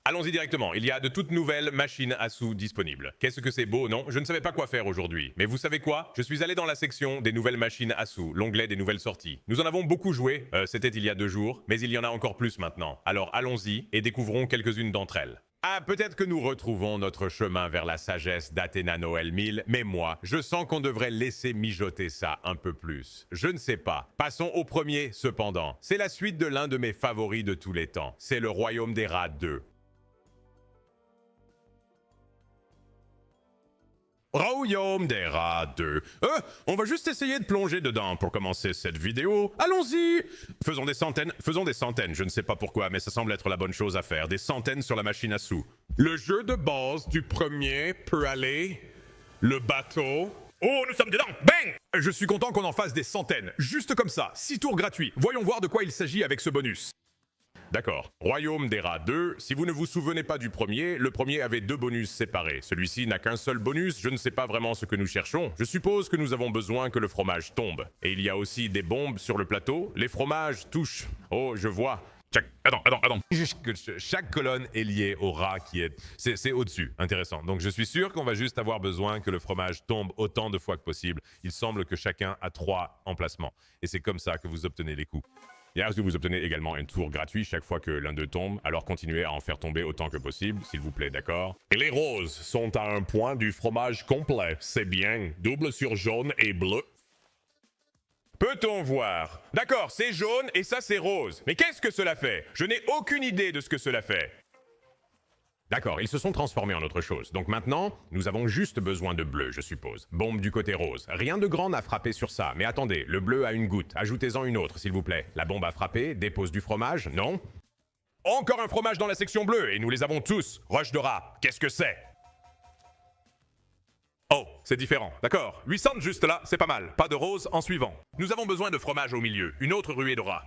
Allons-y directement, il y a de toutes nouvelles machines à sous disponibles. Qu'est-ce que c'est beau, non? Je ne savais pas quoi faire aujourd'hui. Mais vous savez quoi? Je suis allé dans la section des nouvelles machines à sous, l'onglet des nouvelles sorties. Nous en avons beaucoup joué, c'était il y a 2 jours, mais il y en a encore plus maintenant. Alors allons-y et découvrons quelques-unes d'entre elles. Ah, peut-être que nous retrouvons notre chemin vers la sagesse d'Athéna Noël 1000, mais moi, je sens qu'on devrait laisser mijoter ça un peu plus. Je ne sais pas. Passons au premier, cependant. C'est la suite de l'un de mes favoris de tous les temps. C'est le Royaume des Rats 2. Royaume des Rats 2. On va juste essayer de plonger dedans pour commencer cette vidéo. Allons-y! Faisons des centaines, je ne sais pas pourquoi, mais ça semble être la bonne chose à faire. Des centaines sur la machine à sous. Le jeu de base du premier peut aller... Le bateau... Oh, nous sommes dedans! Bang! Je suis content qu'on en fasse des centaines. Juste comme ça, 6 tours gratuits. Voyons voir de quoi il s'agit avec ce bonus. D'accord. Royaume des Rats 2, si vous ne vous souvenez pas du premier, le premier avait 2 bonus séparés. Celui-ci n'a qu'un seul bonus, je ne sais pas vraiment ce que nous cherchons. Je suppose que nous avons besoin que le fromage tombe. Et il y a aussi des bombes sur le plateau. Les fromages touchent. Oh, je vois. Attends. Chaque colonne est liée au rat qui est... C'est au-dessus. Intéressant. Donc je suis sûr qu'on va juste avoir besoin que le fromage tombe autant de fois que possible. Il semble que chacun a 3 emplacements. Et c'est comme ça que vous obtenez les coups. Et ensuite, vous obtenez également un tour gratuit chaque fois que l'un d'eux tombe, alors continuez à en faire tomber autant que possible, s'il vous plaît, d'accord? Et les roses sont à un point du fromage complet, c'est bien, double sur jaune et bleu. Peut-on voir? D'accord, c'est jaune et ça c'est rose. Mais qu'est-ce que cela fait? Je n'ai aucune idée de ce que cela fait. D'accord, ils se sont transformés en autre chose. Donc maintenant, nous avons juste besoin de bleu, je suppose. Bombe du côté rose. Rien de grand n'a frappé sur ça. Mais attendez, le bleu a une goutte. Ajoutez-en une autre, s'il vous plaît. La bombe a frappé, dépose du fromage, non? Encore un fromage dans la section bleue, et nous les avons tous. Roche de rat, qu'est-ce que c'est? Oh, c'est différent. D'accord. 800 juste là, c'est pas mal. Pas de rose en suivant. Nous avons besoin de fromage au milieu. Une autre ruée de rats.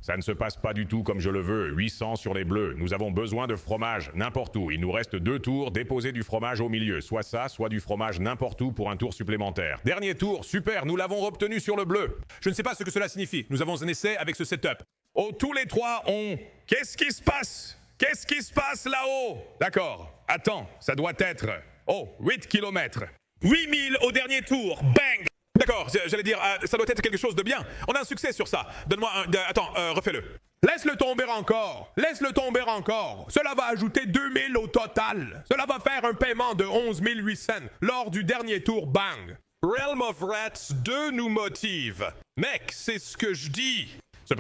Ça ne se passe pas du tout comme je le veux. 800 sur les bleus. Nous avons besoin de fromage n'importe où. Il nous reste 2 tours. Déposer du fromage au milieu. Soit ça, soit du fromage n'importe où pour un tour supplémentaire. Dernier tour. Super. Nous l'avons obtenu sur le bleu. Je ne sais pas ce que cela signifie. Nous avons un essai avec ce setup. Oh, tous les 3 ont... Qu'est-ce qui se passe? Qu'est-ce qui se passe là-haut? D'accord. Attends. Ça doit être... Oh, 8 km. 8000 au dernier tour. Bang! D'accord, j'allais dire, ça doit être quelque chose de bien. On a un succès sur ça. Donne-moi un... attends, refais-le. Laisse-le tomber encore. Laisse-le tomber encore. Cela va ajouter 2000 au total. Cela va faire un paiement de 11 800 lors du dernier tour. Bang! Realm of Rats 2 nous motive. Mec, c'est ce que je dis.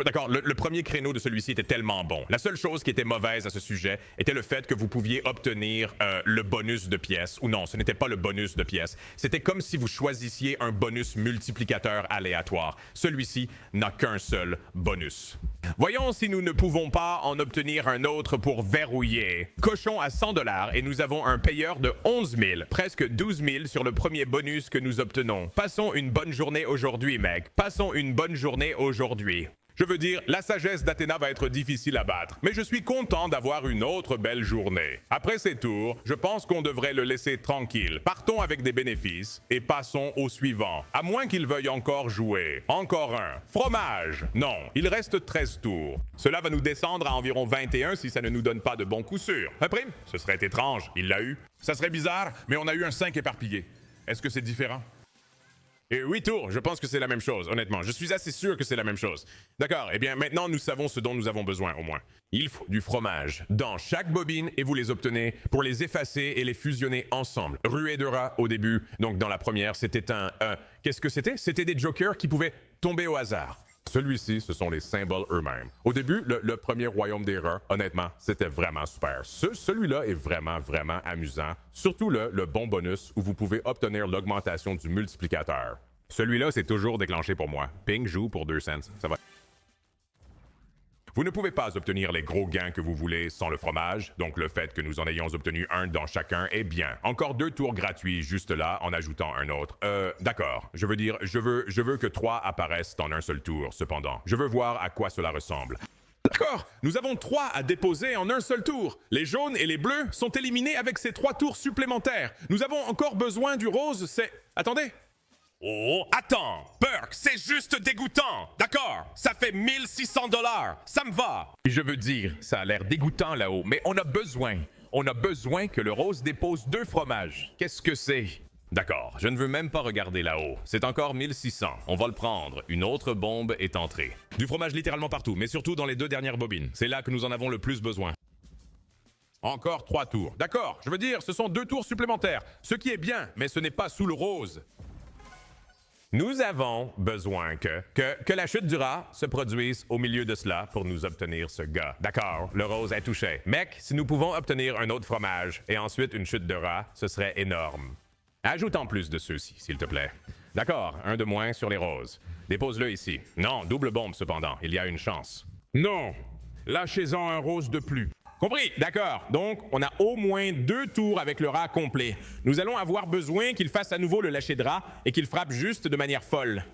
D'accord, le premier créneau de celui-ci était tellement bon. La seule chose qui était mauvaise à ce sujet était le fait que vous pouviez obtenir le bonus de pièces. Ou non, ce n'était pas le bonus de pièces. C'était comme si vous choisissiez un bonus multiplicateur aléatoire. Celui-ci n'a qu'un seul bonus. Voyons si nous ne pouvons pas en obtenir un autre pour verrouiller. Cochons à 100$ et nous avons un payeur de 11 000, presque 12 000 sur le premier bonus que nous obtenons. Passons une bonne journée aujourd'hui, mec. Passons une bonne journée aujourd'hui. Je veux dire, la sagesse d'Athéna va être difficile à battre, mais je suis content d'avoir une autre belle journée. Après ces tours, je pense qu'on devrait le laisser tranquille. Partons avec des bénéfices et passons au suivant. À moins qu'il veuille encore jouer. Encore un. Fromage. Non, il reste 13 tours. Cela va nous descendre à environ 21 si ça ne nous donne pas de bons coups sûrs. Un prime? Ce serait étrange. Il l'a eu. Ça serait bizarre, mais on a eu un 5 éparpillé. Est-ce que c'est différent? Et 8 tours, je pense que c'est la même chose, honnêtement. Je suis assez sûr que c'est la même chose. D'accord, eh bien maintenant nous savons ce dont nous avons besoin, au moins. Il faut du fromage dans chaque bobine et vous les obtenez pour les effacer et les fusionner ensemble. Ruée de rats au début, donc dans la première, c'était qu'est-ce que c'était? C'était des jokers qui pouvaient tomber au hasard. Celui-ci, ce sont les symboles eux-mêmes. Au début, le premier royaume des rats, honnêtement, c'était vraiment super. Celui-là est vraiment amusant. Surtout le bon bonus où vous pouvez obtenir l'augmentation du multiplicateur. Celui-là, c'est toujours déclenché pour moi. Ping joue pour 2 cents. Ça va. Vous ne pouvez pas obtenir les gros gains que vous voulez sans le fromage, donc le fait que nous en ayons obtenu un dans chacun est bien. Encore 2 tours gratuits juste là en ajoutant un autre. D'accord. Je veux dire, je veux que 3 apparaissent en un seul tour, cependant. Je veux voir à quoi cela ressemble. D'accord, nous avons 3 à déposer en un seul tour. Les jaunes et les bleus sont éliminés avec ces 3 tours supplémentaires. Nous avons encore besoin du rose, c'est... Attendez. Oh, attends, Burke, c'est juste dégoûtant. D'accord, ça fait 1600 $, ça me va. Je veux dire, ça a l'air dégoûtant là-haut, mais on a besoin que le rose dépose 2 fromages. Qu'est-ce que c'est? D'accord, je ne veux même pas regarder là-haut. C'est encore 1600, on va le prendre. Une autre bombe est entrée. Du fromage littéralement partout, mais surtout dans les 2 dernières bobines. C'est là que nous en avons le plus besoin. Encore 3 tours. D'accord, je veux dire, ce sont 2 tours supplémentaires. Ce qui est bien, mais ce n'est pas sous le rose. Nous avons besoin que la chute du rat se produise au milieu de cela pour nous obtenir ce gars. D'accord, le rose est touché. Mec, si nous pouvons obtenir un autre fromage et ensuite une chute de rat, ce serait énorme. Ajoute en plus de ceux-ci, s'il te plaît. D'accord, un de moins sur les roses. Dépose-le ici. Non, double bombe cependant, il y a une chance. Non, lâchez-en un rose de plus. Compris, d'accord. Donc, on a au moins 2 tours avec le rat complet. Nous allons avoir besoin qu'il fasse à nouveau le lâcher de rat et qu'il frappe juste de manière folle.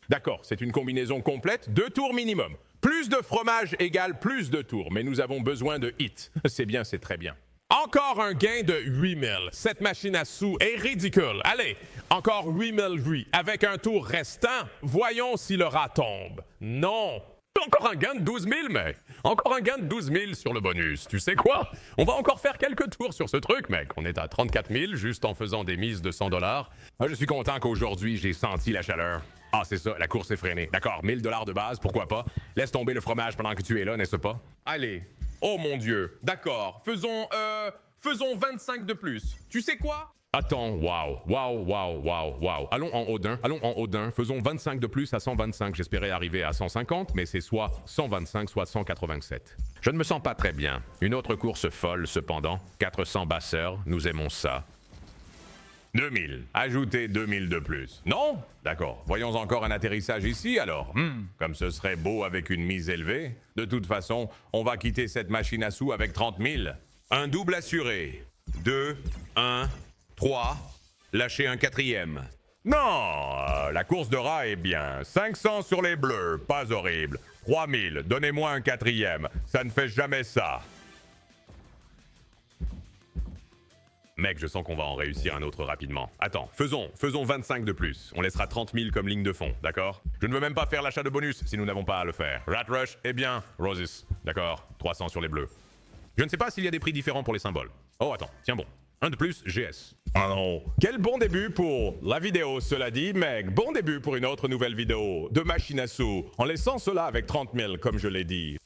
D'accord, c'est une combinaison complète, 2 tours minimum. Plus de fromage égale plus de tours, mais nous avons besoin de hits. C'est bien, c'est très bien. Encore un gain de 8000. Cette machine à sous est ridicule. Allez, encore 8008. Avec un tour restant, voyons si le rat tombe. Non. Encore un gain de 12 000, mec. Encore un gain de 12 000 sur le bonus. Tu sais quoi? On va encore faire quelques tours sur ce truc, mec. On est à 34 000 juste en faisant des mises de 100 $. Ah, je suis content qu'aujourd'hui, j'ai senti la chaleur. Ah, c'est ça, la course est freinée. D'accord, 1000 $ de base, pourquoi pas? Laisse tomber le fromage pendant que tu es là, n'est-ce pas? Allez. Oh mon Dieu. D'accord, faisons 25 de plus. Tu sais quoi? Attends, wow. Allons en haut d'un. Faisons 25 de plus à 125. J'espérais arriver à 150, mais c'est soit 125, soit 187. Je ne me sens pas très bien. Une autre course folle, cependant. 400 basseurs, nous aimons ça. 2000. Ajoutez 2000 de plus. Non? D'accord. Voyons encore un atterrissage ici, alors. Comme ce serait beau avec une mise élevée. De toute façon, on va quitter cette machine à sous avec 30 000. Un double assuré. 2, 1... 3, lâchez un 4e. Non, la course de rat est bien. 500 sur les bleus, pas horrible. 3000, donnez-moi un 4e. Ça ne fait jamais ça. Mec, je sens qu'on va en réussir un autre rapidement. Attends, faisons 25 de plus. On laissera 30 000 comme ligne de fond, d'accord? Je ne veux même pas faire l'achat de bonus si nous n'avons pas à le faire. Rat Rush, eh bien, Roses. D'accord, 300 sur les bleus. Je ne sais pas s'il y a des prix différents pour les symboles. Oh, attends, tiens bon. Un de plus, GS. Ah non. Quel bon début pour la vidéo, cela dit, mec. Bon début pour une autre nouvelle vidéo de machine à sous, en laissant cela avec 30 000, comme je l'ai dit.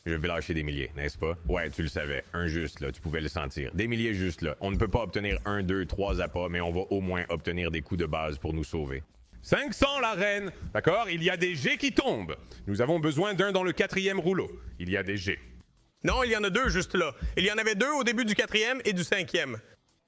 Je vais lâcher des milliers, n'est-ce pas? Ouais, tu le savais. Un juste, là, tu pouvais le sentir. Des milliers juste, là. On ne peut pas obtenir 1, 2, 3 appâts, mais on va au moins obtenir des coups de base pour nous sauver. 500 la reine. D'accord? Il y a des G qui tombent. Nous avons besoin d'un dans le 4e rouleau. Il y a des G. Non, il y en a 2 juste là. Il y en avait 2 au début du 4e et du 5e.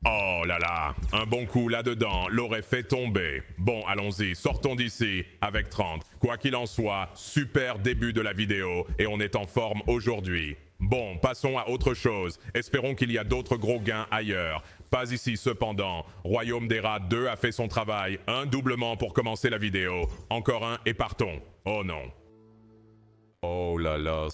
Oh là là, un bon coup là-dedans l'aurait fait tomber. Bon, allons-y, sortons d'ici avec 30. Quoi qu'il en soit, super début de la vidéo et on est en forme aujourd'hui. Bon, passons à autre chose. Espérons qu'il y a d'autres gros gains ailleurs. Pas ici cependant. Royaume des Rats 2 a fait son travail. Un doublement pour commencer la vidéo. Encore un et partons. Oh non. Oh là là,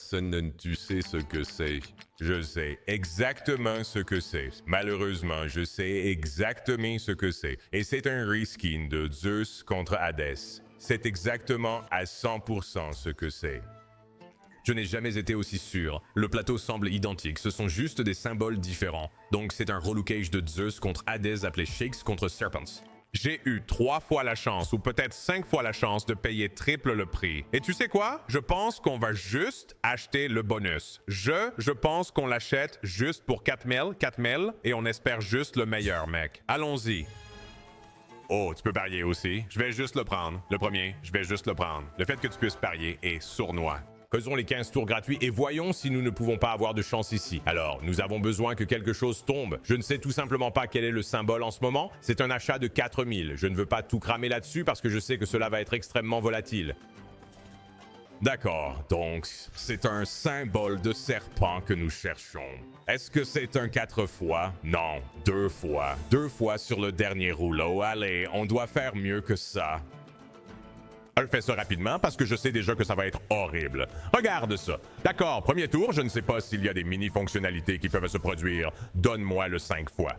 tu sais ce que c'est. Je sais exactement ce que c'est. Malheureusement, je sais exactement ce que c'est. Et c'est un reskin de Zeus contre Hadès. C'est exactement à 100% ce que c'est. Je n'ai jamais été aussi sûr. Le plateau semble identique, ce sont juste des symboles différents. Donc c'est un relookage de Zeus contre Hadès appelé Shakes contre Serpents. J'ai eu 3 fois la chance, ou peut-être 5 fois la chance de payer triple le prix. Et tu sais quoi? Je pense qu'on va juste acheter le bonus. Je pense qu'on l'achète juste pour 4000, et on espère juste le meilleur, mec. Allons-y. Oh, tu peux parier aussi. Je vais juste le prendre. Le premier, je vais juste le prendre. Le fait que tu puisses parier est sournois. Faisons les 15 tours gratuits et voyons si nous ne pouvons pas avoir de chance ici. Alors, nous avons besoin que quelque chose tombe. Je ne sais tout simplement pas quel est le symbole en ce moment. C'est un achat de 4000. Je ne veux pas tout cramer là-dessus parce que je sais que cela va être extrêmement volatile. D'accord, donc c'est un symbole de serpent que nous cherchons. Est-ce que c'est un 4 fois? Non, 2 fois. 2 fois sur le dernier rouleau. Allez, on doit faire mieux que ça. Je fais ça rapidement parce que je sais déjà que ça va être horrible. Regarde ça. D'accord, premier tour, je ne sais pas s'il y a des mini-fonctionnalités qui peuvent se produire. Donne-moi le 5 fois.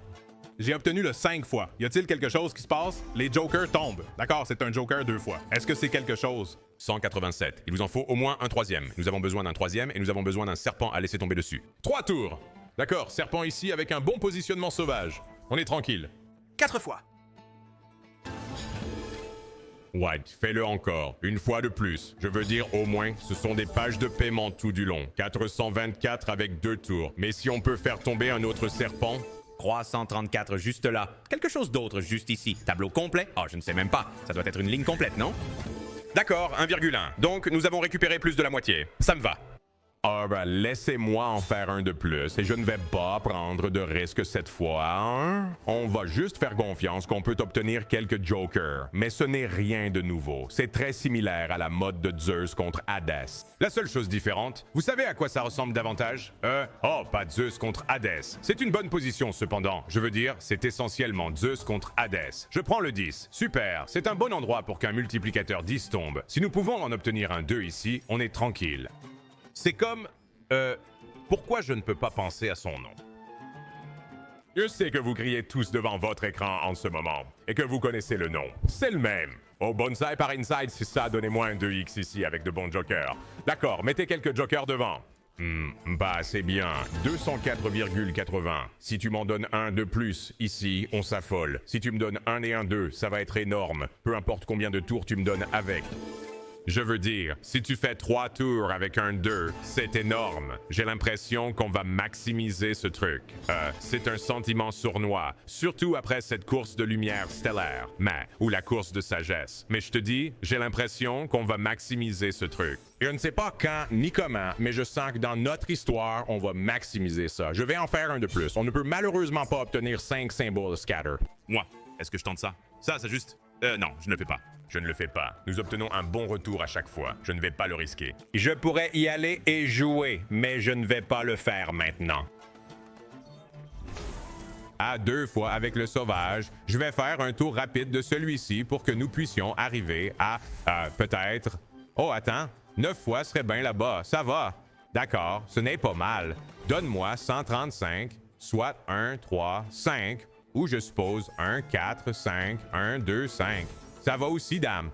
J'ai obtenu le 5 fois. Y a-t-il quelque chose qui se passe? Les jokers tombent. D'accord, c'est un joker 2 fois. Est-ce que c'est quelque chose? 187. Il vous en faut au moins un troisième. Nous avons besoin d'un troisième et nous avons besoin d'un serpent à laisser tomber dessus. 3 tours. D'accord, serpent ici avec un bon positionnement sauvage. On est tranquille. 4 fois. White, fais-le encore. Une fois de plus. Je veux dire, au moins, ce sont des pages de paiement tout du long. 424 avec 2 tours. Mais si on peut faire tomber un autre serpent... 334 juste là. Quelque chose d'autre juste ici. Tableau complet? Oh, je ne sais même pas. Ça doit être une ligne complète, non? D'accord, 1,1. Donc, nous avons récupéré plus de la moitié. Ça me va. Ah ben, laissez-moi en faire un de plus et je ne vais pas prendre de risque cette fois. Hein? On va juste faire confiance qu'on peut obtenir quelques jokers. Mais ce n'est rien de nouveau. C'est très similaire à la mode de Zeus contre Hadès. La seule chose différente, vous savez à quoi ça ressemble davantage? Oh, pas Zeus contre Hadès. C'est une bonne position cependant. Je veux dire, c'est essentiellement Zeus contre Hadès. Je prends le 10. Super. C'est un bon endroit pour qu'un multiplicateur 10 tombe. Si nous pouvons en obtenir un 2 ici, on est tranquille. C'est comme... pourquoi je ne peux pas penser à son nom? Je sais que vous criez tous devant votre écran en ce moment, et que vous connaissez le nom. C'est le même. Oh, bonsai par inside, c'est ça, donnez-moi un 2x ici avec de bons jokers. D'accord, mettez quelques jokers devant. Bah, c'est bien. 204,80. Si tu m'en donnes un de plus, ici, on s'affole. Si tu me donnes un et un 2, ça va être énorme. Peu importe combien de tours tu me donnes avec. Je veux dire, si tu fais 3 tours avec un 2, c'est énorme. J'ai l'impression qu'on va maximiser ce truc. C'est un sentiment sournois, surtout après cette course de lumière stellaire, ou la course de sagesse. Mais je te dis, j'ai l'impression qu'on va maximiser ce truc. Je ne sais pas quand ni comment, mais je sens que dans notre histoire, on va maximiser ça. Je vais en faire un de plus. On ne peut malheureusement pas obtenir 5 symboles scatter. Moi, est-ce que je tente ça? Ça, c'est juste... non, je ne le fais pas. Je ne le fais pas. Nous obtenons un bon retour à chaque fois. Je ne vais pas le risquer. Je pourrais y aller et jouer, mais je ne vais pas le faire maintenant. À 2 fois avec le sauvage, je vais faire un tour rapide de celui-ci pour que nous puissions arriver à, peut-être... Oh, attends. 9 fois serait bien là-bas. Ça va. D'accord, ce n'est pas mal. Donne-moi 135, soit 1, 3, 5, ou je suppose 1, 4, 5, 1, 2, 5. Ça va aussi, dame.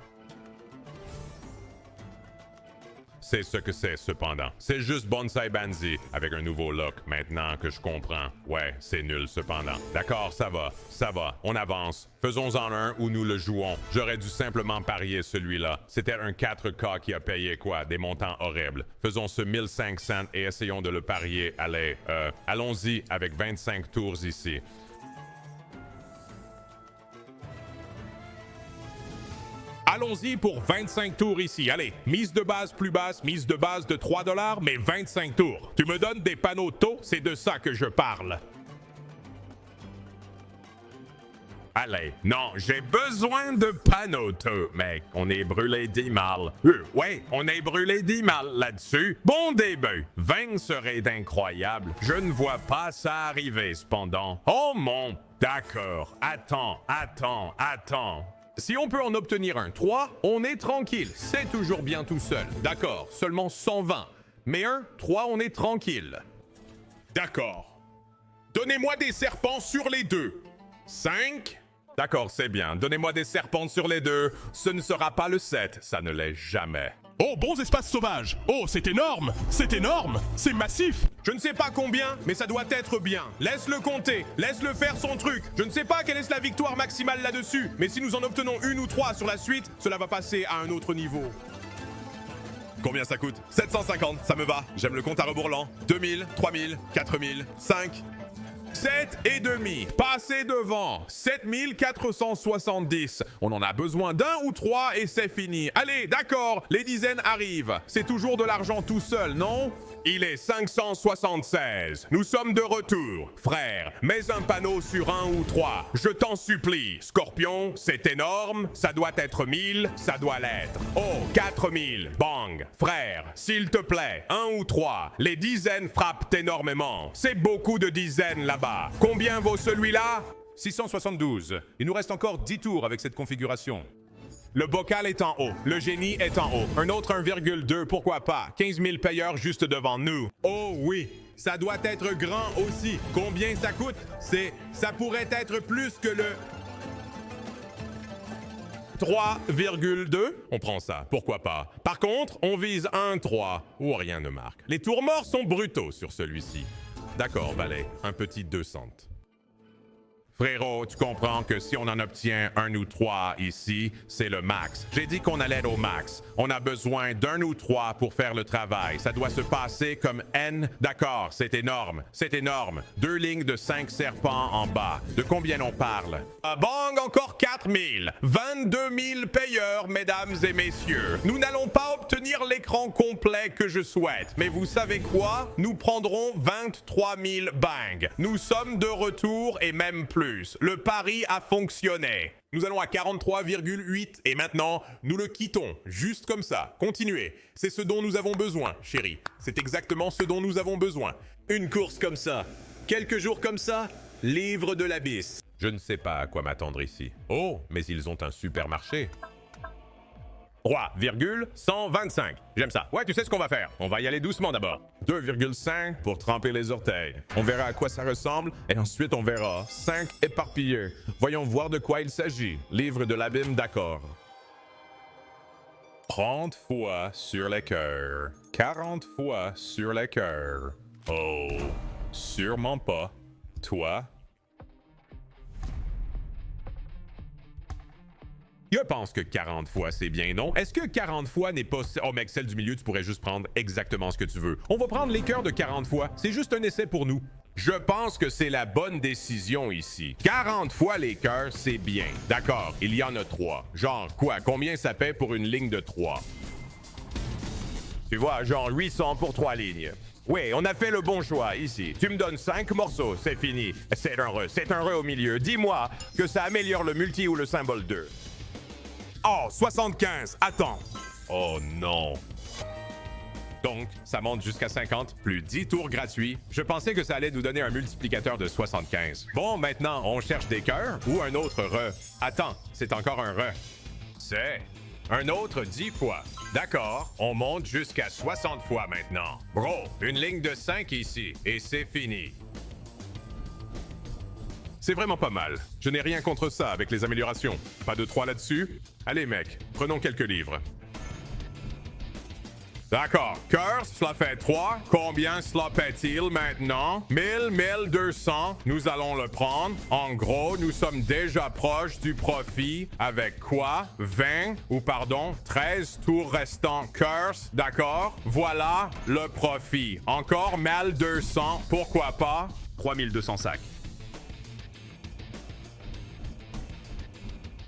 C'est ce que c'est, cependant. C'est juste Bonsai Banzai, avec un nouveau look, maintenant que je comprends. Ouais, c'est nul, cependant. D'accord, ça va. Ça va. On avance. Faisons-en un où nous le jouons. J'aurais dû simplement parier celui-là. C'était un 4K qui a payé quoi? Des montants horribles. Faisons ce 1500 et essayons de le parier. Allez, allons-y avec 25 tours ici. Allons-y pour 25 tours ici. Allez, mise de base plus basse, mise de base de 3 $, mais 25 tours. Tu me donnes des panneaux taux, c'est de ça que je parle. Allez, non, j'ai besoin de panneaux taux, mec. On est brûlé 10 mal. Ouais, on est brûlé 10 mal là-dessus. Bon début. 20 serait incroyable. Je ne vois pas ça arriver, cependant. Oh mon... D'accord. Attends. Si on peut en obtenir un 3, on est tranquille. C'est toujours bien tout seul. D'accord, seulement 120. Mais un 3, on est tranquille. D'accord. Donnez-moi des serpents sur les 2. 5. D'accord, c'est bien. Donnez-moi des serpents sur les 2. Ce ne sera pas le 7. Ça ne l'est jamais. Oh, bons espaces sauvages! Oh, c'est énorme! C'est énorme! C'est massif! Je ne sais pas combien, mais ça doit être bien. Laisse-le compter, laisse-le faire son truc. Je ne sais pas quelle est la victoire maximale là-dessus, mais si nous en obtenons 1 ou 3 sur la suite, cela va passer à un autre niveau. Combien ça coûte? 750, ça me va. J'aime le compte à rebours lent. 2000, 3000, 4000, 5... 7,5. Passez devant. 7470. On en a besoin d'un ou 3 et c'est fini. Allez, d'accord, les dizaines arrivent. C'est toujours de l'argent tout seul, non? Il est 576. Nous sommes de retour. Frère, mets un panneau sur 1 ou 3. Je t'en supplie. Scorpion, c'est énorme. Ça doit être 1000. Ça doit l'être. Oh, 4000. Bang. Frère, s'il te plaît, 1 ou 3. Les dizaines frappent énormément. C'est beaucoup de dizaines là-bas. Combien vaut celui-là? 672. Il nous reste encore 10 tours avec cette configuration. Le bocal est en haut. Le génie est en haut. Un autre 1,2, pourquoi pas? 15 000 payeurs juste devant nous. Oh oui, ça doit être grand aussi. Combien ça coûte? Ça pourrait être plus que le 3,2? On prend ça, pourquoi pas. Par contre, on vise un 3, où rien ne marque. Les tours morts sont brutaux sur celui-ci. D'accord, valet, un petit 200. Frérot, tu comprends que si on en obtient un ou trois ici, c'est le max. J'ai dit qu'on allait au max. On a besoin d'un ou trois pour faire le travail. Ça doit se passer comme N. D'accord, c'est énorme. C'est énorme. 2 lignes de 5 serpents en bas. De combien on parle? Bang, encore 4 000. 22 000 payeurs, mesdames et messieurs. Nous n'allons pas obtenir l'écran complet que je souhaite. Mais vous savez quoi? Nous prendrons 23 000 bang. Nous sommes de retour et même plus. Le pari a fonctionné. Nous allons à 43,8 et maintenant, nous le quittons. Juste comme ça. Continuez. C'est ce dont nous avons besoin, chérie. C'est exactement ce dont nous avons besoin. Une course comme ça, quelques jours comme ça, livre de l'abysse. Je ne sais pas à quoi m'attendre ici. Oh, mais ils ont un supermarché. 3,125. J'aime ça. Ouais, tu sais ce qu'on va faire. On va y aller doucement d'abord. 2,5 pour tremper les orteils. On verra à quoi ça ressemble et ensuite on verra 5 éparpillés. Voyons voir de quoi il s'agit. Livre de l'abîme, d'accord. 30 fois sur les cœurs. 40 fois sur les cœurs. Oh, sûrement pas. Toi? Je pense que 40 fois, c'est bien, non? Est-ce que 40 fois n'est pas... Oh mec, celle du milieu, tu pourrais juste prendre exactement ce que tu veux. On va prendre les cœurs de 40 fois. C'est juste un essai pour nous. Je pense que c'est la bonne décision ici. 40 fois les cœurs, c'est bien. D'accord, il y en a 3. Genre quoi? Combien ça paie pour une ligne de 3? Tu vois, genre 800 pour 3 lignes. Oui, on a fait le bon choix ici. Tu me donnes 5 morceaux, c'est fini. C'est un re au milieu. Dis-moi que ça améliore le multi ou le symbole 2. Oh, 75. Attends. Oh non. Donc, ça monte jusqu'à 50, plus 10 tours gratuits. Je pensais que ça allait nous donner un multiplicateur de 75. Bon, maintenant, on cherche des cœurs ou un autre re. Attends, c'est encore un re. C'est un autre 10 fois. D'accord, on monte jusqu'à 60 fois maintenant. Bro, une ligne de 5 ici, et c'est fini. C'est vraiment pas mal. Je n'ai rien contre ça avec les améliorations. Pas de 3 là-dessus? Allez mec, prenons quelques livres. D'accord. Cœur, cela fait 3. Combien cela fait-il maintenant? 1000, 1200. Nous allons le prendre. En gros, nous sommes déjà proches du profit. Avec quoi? 20, ou pardon, 13 tours restants. Curse, d'accord? Voilà le profit. Encore 1200. Pourquoi pas? 3200 sacs.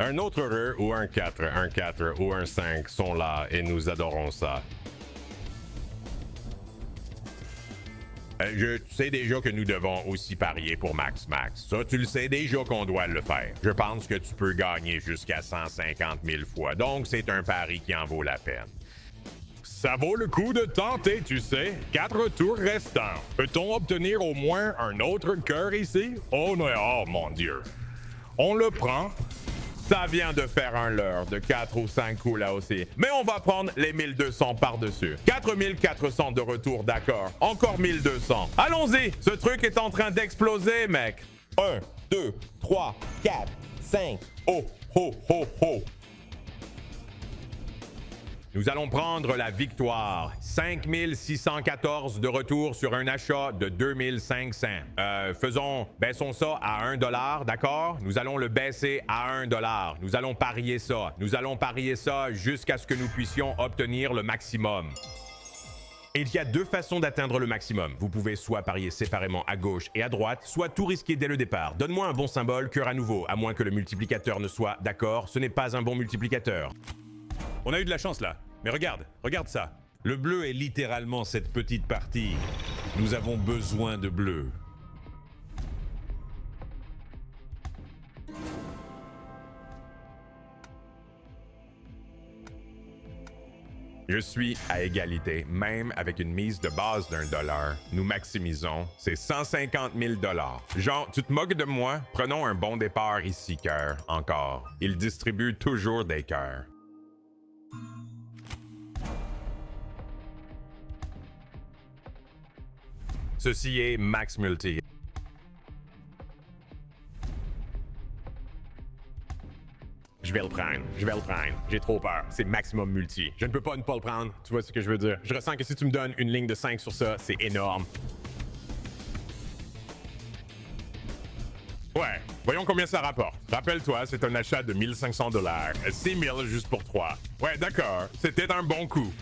Un autre heureux ou un 4 ou un 5 sont là et nous adorons ça. Je sais déjà que nous devons aussi parier pour Max. Ça, tu le sais déjà qu'on doit le faire. Je pense que tu peux gagner jusqu'à 150 000 fois, donc c'est un pari qui en vaut la peine. Ça vaut le coup de tenter, tu sais. 4 tours restants. Peut-on obtenir au moins un autre cœur ici? Oh non, oh mon Dieu. On le prend. Ça vient de faire un leurre de 4 ou 5 coups là aussi. Mais on va prendre les 1200 par-dessus. 4400 de retour, d'accord. Encore 1200. Allons-y! Ce truc est en train d'exploser, mec. 1, 2, 3, 4, 5. Oh, oh, oh, oh. Nous allons prendre la victoire. 5614 de retour sur un achat de 2500. Baissons ça à 1$, d'accord? Nous allons le baisser à 1$. Nous allons parier ça. Nous allons parier ça jusqu'à ce que nous puissions obtenir le maximum. Il y a 2 façons d'atteindre le maximum. Vous pouvez soit parier séparément à gauche et à droite, soit tout risquer dès le départ. Donne-moi un bon symbole, cœur à nouveau, à moins que le multiplicateur ne soit d'accord. Ce n'est pas un bon multiplicateur. On a eu de la chance là. Mais regarde ça. Le bleu est littéralement cette petite partie. Nous avons besoin de bleu. Je suis à égalité, même avec une mise de base d'$1. Nous maximisons, c'est 150 000 $. Genre, tu te moques de moi? Prenons un bon départ ici, cœur, encore. Il distribue toujours des cœurs. Ceci est Max Multi. Je vais le prendre. J'ai trop peur. C'est maximum multi. Je ne peux pas ne pas le prendre. Tu vois ce que je veux dire? Je ressens que si tu me donnes une ligne de 5 sur ça, c'est énorme. Ouais, voyons combien ça rapporte. Rappelle-toi, c'est un achat de 1500 $. 6000 juste pour 3. Ouais, d'accord, c'était un bon coup.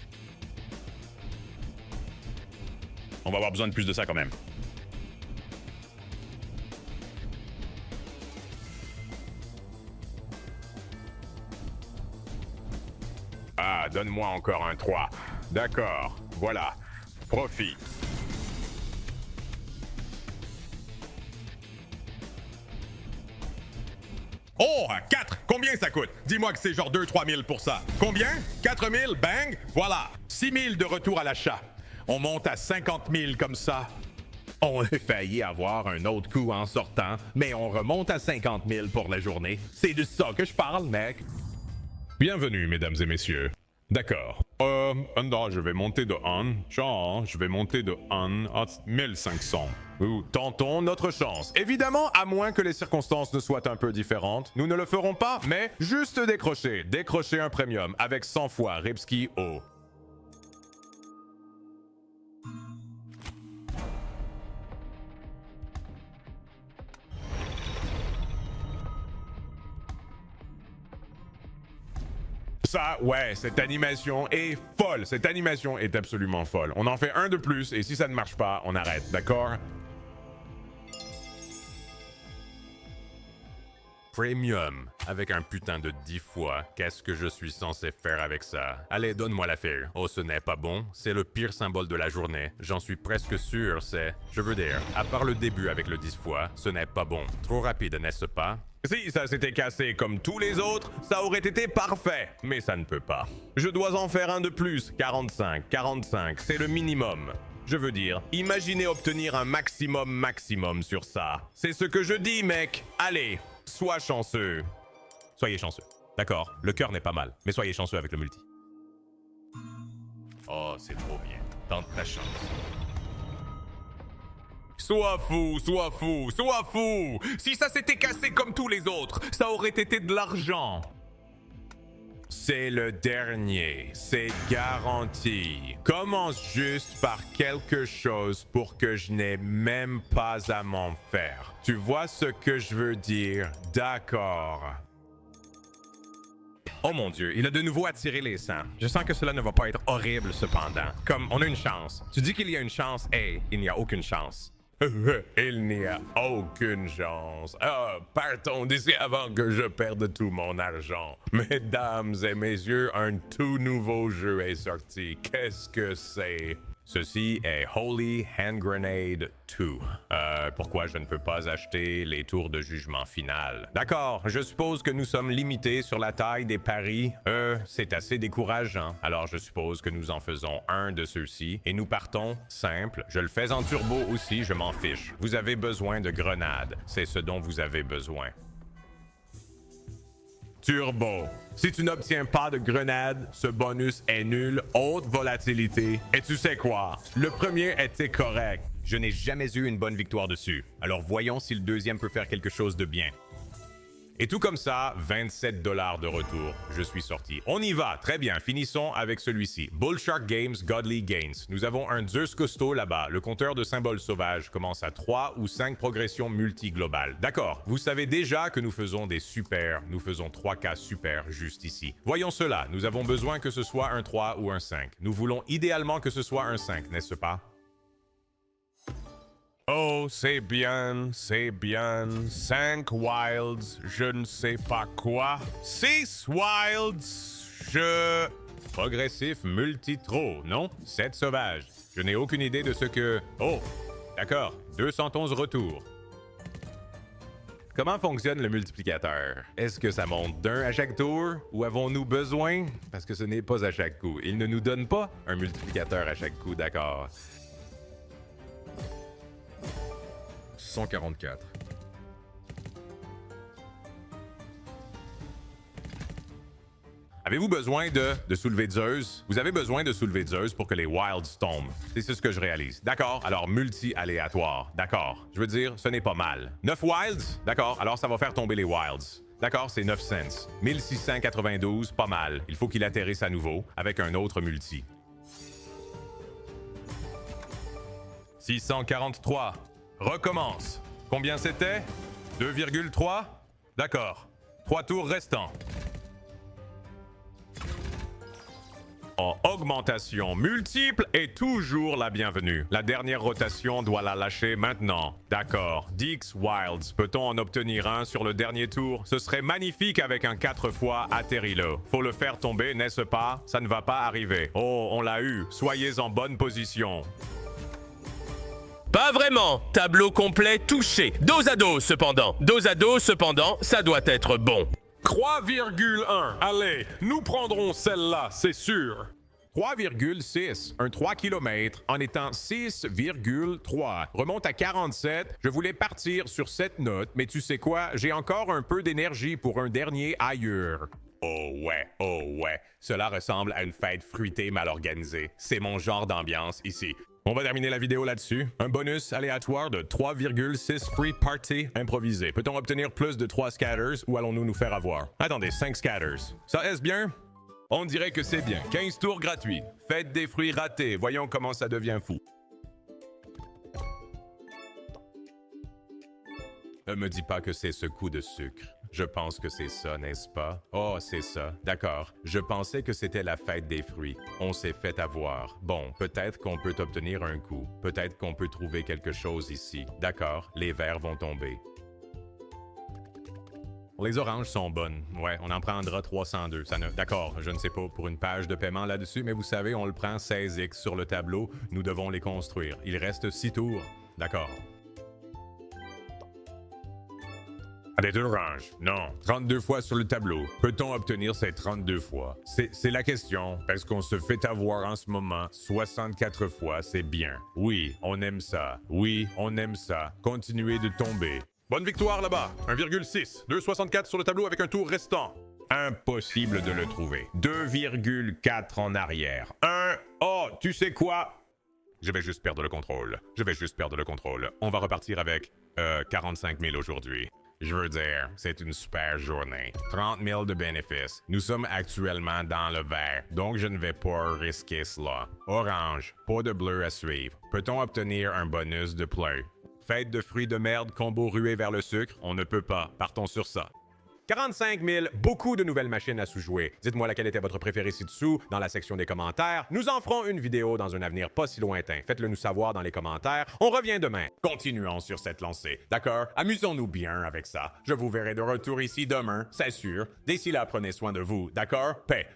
On va avoir besoin de plus de ça quand même. Ah, donne-moi encore un 3. D'accord, voilà. Profit. Oh, 4! Combien ça coûte? Dis-moi que c'est genre 2-3 000 pour ça. Combien? 4 000, bang! Voilà! 6 000 de retour à l'achat. On monte à 50 000 comme ça. On a failli avoir un autre coup en sortant, mais on remonte à 50 000 pour la journée. C'est de ça que je parle, mec. Bienvenue, mesdames et messieurs. D'accord. Non, je vais monter de 1. Je vais monter de 1 à 1500. Nous tentons notre chance. Évidemment, à moins que les circonstances ne soient un peu différentes, nous ne le ferons pas, mais juste décrocher. Décrocher un premium avec 100 fois Ripski haut. Ça, ouais, cette animation est folle. Cette animation est absolument folle. On en fait un de plus et si ça ne marche pas, on arrête, d'accord? Premium, avec un putain de 10 fois, qu'est-ce que je suis censé faire avec ça? Allez, donne-moi la fille. Oh, ce n'est pas bon. C'est le pire symbole de la journée. J'en suis presque sûr, c'est... Je veux dire, à part le début avec le 10 fois, ce n'est pas bon. Trop rapide, n'est-ce pas? Si ça s'était cassé comme tous les autres, ça aurait été parfait. Mais ça ne peut pas. Je dois en faire un de plus. 45, 45, c'est le minimum. Je veux dire, imaginez obtenir un maximum sur ça. C'est ce que je dis, mec. Allez, sois chanceux. Soyez chanceux. D'accord, le cœur n'est pas mal, mais soyez chanceux avec le multi. Oh, c'est trop bien. Tente ta chance. Sois fou, sois fou, sois fou! Si ça s'était cassé comme tous les autres, ça aurait été de l'argent. C'est le dernier, c'est garanti. Commence juste par quelque chose pour que je n'ai même pas à m'en faire. Tu vois ce que je veux dire? D'accord. Oh mon Dieu, il a de nouveau attiré les sangs. Je sens que cela ne va pas être horrible cependant. Comme on a une chance. Tu dis qu'il y a une chance, hey, il n'y a aucune chance. Il n'y a aucune chance. Ah, partons d'ici avant que je perde tout mon argent. Mesdames et messieurs, un tout nouveau jeu est sorti. Qu'est-ce que c'est? Ceci est Holy Hand Grenade 2. Pourquoi je ne peux pas acheter les tours de jugement final? D'accord, je suppose que nous sommes limités sur la taille des paris. C'est assez décourageant. Alors je suppose que nous en faisons un de ceux-ci et nous partons simple. Je le fais en turbo aussi, je m'en fiche. Vous avez besoin de grenades. C'est ce dont vous avez besoin. Turbo. Si tu n'obtiens pas de grenade, ce bonus est nul, haute volatilité. Et tu sais quoi? Le premier était correct. Je n'ai jamais eu une bonne victoire dessus. Alors voyons si le deuxième peut faire quelque chose de bien. Et tout comme ça, 27 $ de retour. Je suis sorti. On y va. Très bien. Finissons avec celui-ci. Bullshark Games Godly Gains. Nous avons un Zeus costaud là-bas. Le compteur de symboles sauvages commence à 3 ou 5 progressions multi-globales. D'accord. Vous savez déjà que nous faisons des super. Nous faisons 3K super juste ici. Voyons cela. Nous avons besoin que ce soit un 3 ou un 5. Nous voulons idéalement que ce soit un 5, n'est-ce pas? Oh, c'est bien, c'est bien. 5 wilds, je ne sais pas quoi. 6 wilds, Progressif multi-trop, non? 7 sauvages. Je n'ai aucune idée de ce que... Oh, d'accord. 211 retours. Comment fonctionne le multiplicateur? Est-ce que ça monte d'un à chaque tour? Ou avons-nous besoin? Parce que ce n'est pas à chaque coup. Il ne nous donne pas un multiplicateur à chaque coup, d'accord. 144. Avez-vous besoin de soulever Zeus? Vous avez besoin de soulever Zeus pour que les Wilds tombent. C'est ce que je réalise. D'accord, alors multi-aléatoire. D'accord, je veux dire, ce n'est pas mal. 9 Wilds? D'accord, alors ça va faire tomber les Wilds. D'accord, c'est 9 cents. 1692, pas mal. Il faut qu'il atterrisse à nouveau avec un autre multi. 643. Recommence. Combien c'était? 2,3? D'accord. 3 tours restants. En augmentation multiple est toujours la bienvenue. La dernière rotation doit la lâcher maintenant. D'accord. Dix Wilds. Peut-on en obtenir un sur le dernier tour? Ce serait magnifique avec un 4 fois atterri là. Faut le faire tomber, n'est-ce pas? Ça ne va pas arriver. Oh, on l'a eu. Soyez en bonne position. Pas vraiment. Tableau complet touché. Dos à dos, cependant. Dos à dos, cependant, ça doit être bon. 3,1. Allez, nous prendrons celle-là, c'est sûr. 3,6. Un 3 km en étant 6,3. Remonte à 47. Je voulais partir sur cette note, mais tu sais quoi? J'ai encore un peu d'énergie pour un dernier ailleurs. Oh ouais. Cela ressemble à une fête fruitée mal organisée. C'est mon genre d'ambiance ici. On va terminer la vidéo là-dessus. Un bonus aléatoire de 3,6 free party improvisé. Peut-on obtenir plus de 3 scatters ou allons-nous nous faire avoir? Attendez, 5 scatters. Ça est-ce bien? On dirait que c'est bien. 15 tours gratuits. Faites des fruits ratés. Voyons comment ça devient fou. Ne me dis pas que c'est ce coup de sucre. Je pense que c'est ça, n'est-ce pas? Oh, c'est ça. D'accord. Je pensais que c'était la fête des fruits. On s'est fait avoir. Bon, peut-être qu'on peut obtenir un coup. Peut-être qu'on peut trouver quelque chose ici. D'accord, les verres vont tomber. Les oranges sont bonnes. Ouais, on en prendra 302. D'accord, je ne sais pas pour une page de paiement là-dessus, mais vous savez, on le prend 16x sur le tableau. Nous devons les construire. Il reste 6 tours. D'accord. Des oranges. Non. 32 fois sur le tableau. Peut-on obtenir ces 32 fois? C'est la question. Parce qu'on se fait avoir en ce moment 64 fois, c'est bien. Oui, on aime ça. Oui, on aime ça. Continuez de tomber. Bonne victoire là-bas. 1,6. 2,64 sur le tableau avec un tour restant. Impossible de le trouver. 2,4 en arrière. Oh, tu sais quoi? Je vais juste perdre le contrôle. On va repartir avec 45 000 aujourd'hui. Je veux dire, c'est une super journée. 30 000 de bénéfices. Nous sommes actuellement dans le vert, donc je ne vais pas risquer cela. Orange, pas de bleu à suivre. Peut-on obtenir un bonus de bleu? Fête de fruits de merde, combo rué vers le sucre? On ne peut pas. Partons sur ça. 45 000, beaucoup de nouvelles machines à sous-jouer. Dites-moi laquelle était votre préférée ci-dessous, dans la section des commentaires. Nous en ferons une vidéo dans un avenir pas si lointain. Faites-le nous savoir dans les commentaires. On revient demain. Continuons sur cette lancée. D'accord? Amusons-nous bien avec ça. Je vous verrai de retour ici demain, c'est sûr. D'ici là, prenez soin de vous. D'accord? Paix.